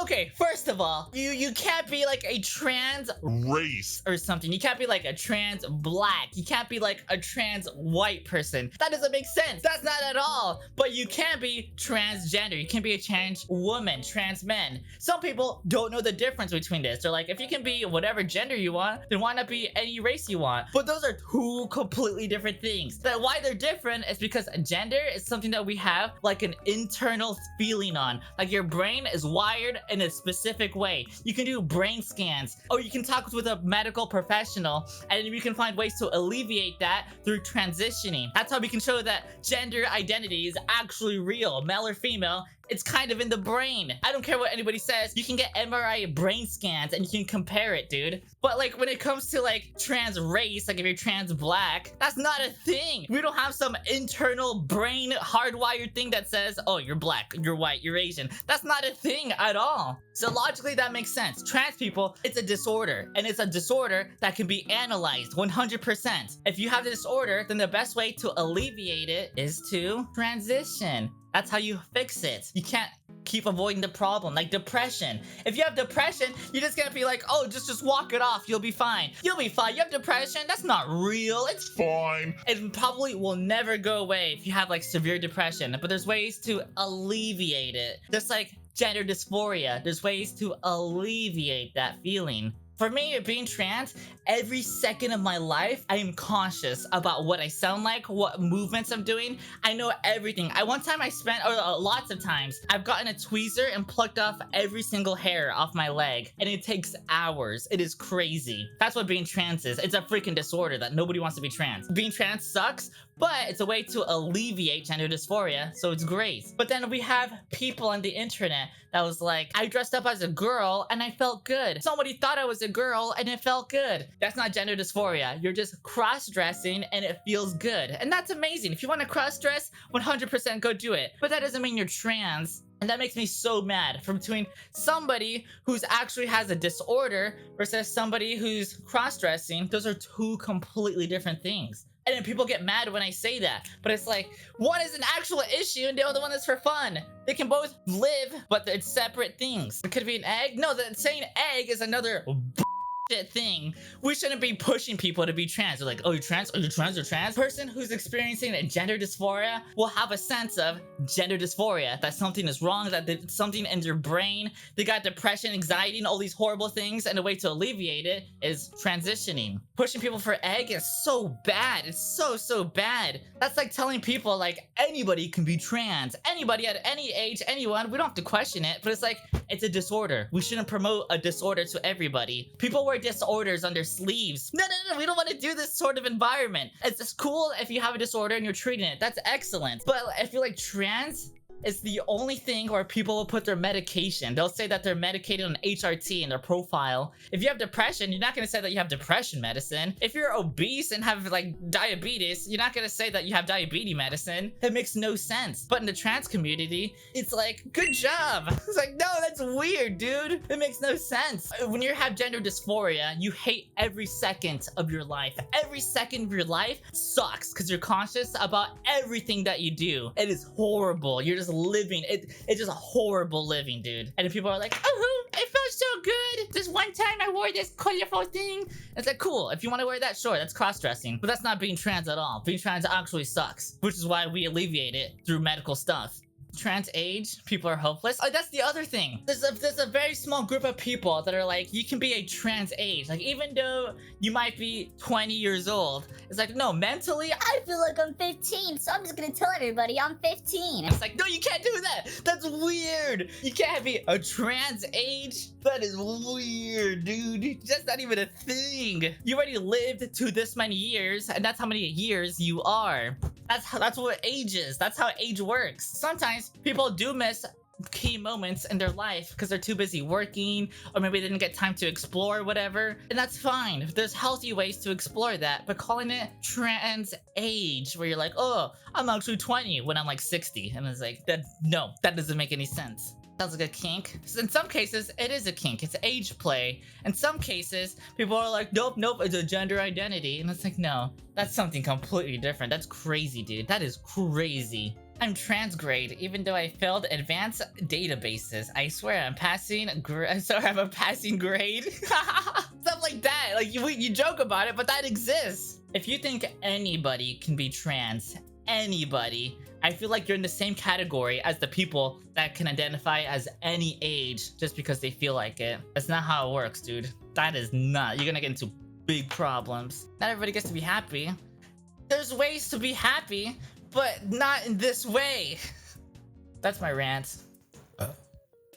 Okay, first of all, you can't be like a trans Race. or something. You can't be like a trans black. You can't be like a trans white person. That doesn't make sense. That's not at all. But you can be transgender. You can be a trans woman, trans men. Some people don't know the difference between this. They're like, if you can be whatever gender you want, then why not be any race you want? But those are two completely different things. That why they're different is because gender is something that we have like an internal feeling on. Like your brain is wired in a specific way. You can do brain scans, or you can talk with a medical professional, and you can find ways to alleviate that through transitioning. That's how we can show that gender identity is actually real, male or female. It's kind of in the brain. I don't care what anybody says. You can get MRI brain scans and you can compare it, dude. But like when it comes to like trans race, like if you're trans black, that's not a thing. We don't have some internal brain hardwired thing that says, oh, you're black, you're white, you're Asian. That's not a thing at all. So logically that makes sense. Trans people, it's a disorder, and it's a disorder that can be analyzed 100%. If you have the disorder, then the best way to alleviate it is to transition. That's how you fix it. You can't keep avoiding the problem, like depression. If you have depression, you're just gonna be like, oh, just walk it off. You'll be fine. You'll be fine. You have depression. That's not real. It's Fine. It probably will never go away if you have like severe depression, but there's ways to alleviate it. Just like gender dysphoria, there's ways to alleviate that feeling. For me, being trans, every second of my life, I am conscious about what I sound like, what movements I'm doing. I know everything. One time I spent, or lots of times, I've gotten a tweezer and plucked off every single hair off my leg, and it takes hours. It is crazy. That's what being trans is. It's a freaking disorder that nobody wants to be trans. Being trans sucks, but it's a way to alleviate gender dysphoria, so it's great. But then we have people on the internet that was like, I dressed up as a girl and I felt good. Somebody thought I was a girl and it felt good. That's not gender dysphoria. You're just cross-dressing and it feels good. And that's amazing. If you want to cross-dress, 100% go do it. But that doesn't mean you're trans. And that makes me so mad. From between somebody who's actually has a disorder versus somebody who's cross-dressing, those are two completely different things. And then people get mad when I say that. But it's like, one is an actual issue and the other one is for fun. They can both live, but it's separate things. It could be an egg. No, saying egg is another thing. We shouldn't be pushing people to be trans. They're like, oh, you're trans? Oh, you're trans? You're trans? Person who's experiencing a gender dysphoria will have a sense of gender dysphoria, that something is wrong, that something in their brain, they got depression, anxiety, and all these horrible things, and the way to alleviate it is transitioning. Pushing people for egg is so bad. It's so bad. That's like telling people like anybody can be trans. Anybody at any age, anyone, we don't have to question it, but it's like, it's a disorder. We shouldn't promote a disorder to everybody. People wear disorders on their sleeves. No, we don't want to do this sort of environment. It's just cool if you have a disorder and you're treating it. That's excellent. But I feel like trans is the only thing where people will put their medication. They'll say that they're medicated on HRT in their profile. If you have depression, you're not going to say that you have depression medicine. If you're obese and have like diabetes, you're not going to say that you have diabetes medicine. It makes no sense. But in the trans community, it's like, good job. It's like, no, that's weird, dude. It makes no sense. When you have gender dysphoria, you hate every second of your life. Every second of your life sucks because you're conscious about everything that you do. It is horrible. You're just living. It's just a horrible living, dude. And if people are like, oh, it felt so good. This one time I wore this colorful thing. It's like, cool. If you want to wear that, sure, that's cross-dressing. But that's not being trans at all. Being trans actually sucks, which is why we alleviate it through medical stuff. Trans age, people are hopeless. Oh, that's the other thing. There's a very small group of people that are like, you can be a trans age. Like, even though you might be 20 years old, it's like, no, mentally, I feel like I'm 15, so I'm just gonna tell everybody I'm 15. It's like, no, you can't do that. That's weird. You can't be a trans age. That is weird, dude. That's not even a thing. You already lived to this many years, and that's how many years you are. That's what age is. That's how age works. Sometimes people do miss key moments in their life because they're too busy working, or maybe they didn't get time to explore whatever, and that's fine. There's healthy ways to explore that, but calling it trans age where you're like, oh, I'm actually 20 when I'm like 60, and it's like, no, that doesn't make any sense. Sounds like a kink. So in some cases, it is a kink. It's age play. In some cases, people are like, nope, it's a gender identity. And it's like, no, that's something completely different. That's crazy, dude. That is crazy. I'm trans grade, even though I failed advanced databases. I swear I'm passing. Sorry, I'm a passing grade. Stuff like that. Like you joke about it, but that exists. If you think anybody can be trans, anybody, I feel like you're in the same category as the people that can identify as any age just because they feel like it. That's not how it works, dude. That is not. You're gonna get into big problems. Not everybody gets to be happy. There's ways to be happy, but not in this way. That's my rant.